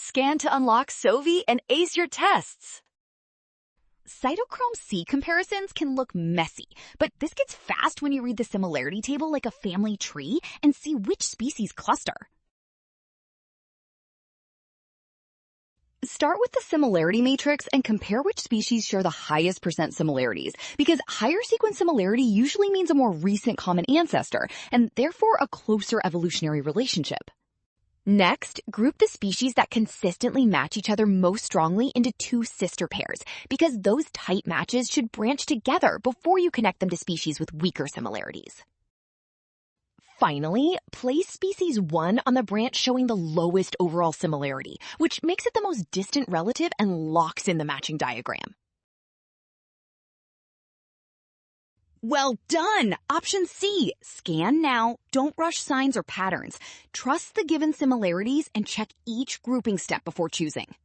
Scan to unlock Sovi and ace your tests. Cytochrome C comparisons can look messy, but this gets fast when you read the similarity table like a family tree and see which species cluster. Start with the similarity matrix and compare which species share the highest % similarities, because higher sequence similarity usually means a more recent common ancestor, and therefore a closer evolutionary relationship. Next, group the species that consistently match each other most strongly into two sister pairs, because those tight matches should branch together before you connect them to species with weaker similarities. Finally, place species 1 on the branch showing the lowest overall similarity, which makes it the most distant relative and locks in the matching diagram. Well done! Option C. Scan now, don't rush signs or patterns. Trust the given similarities and check each grouping step before choosing.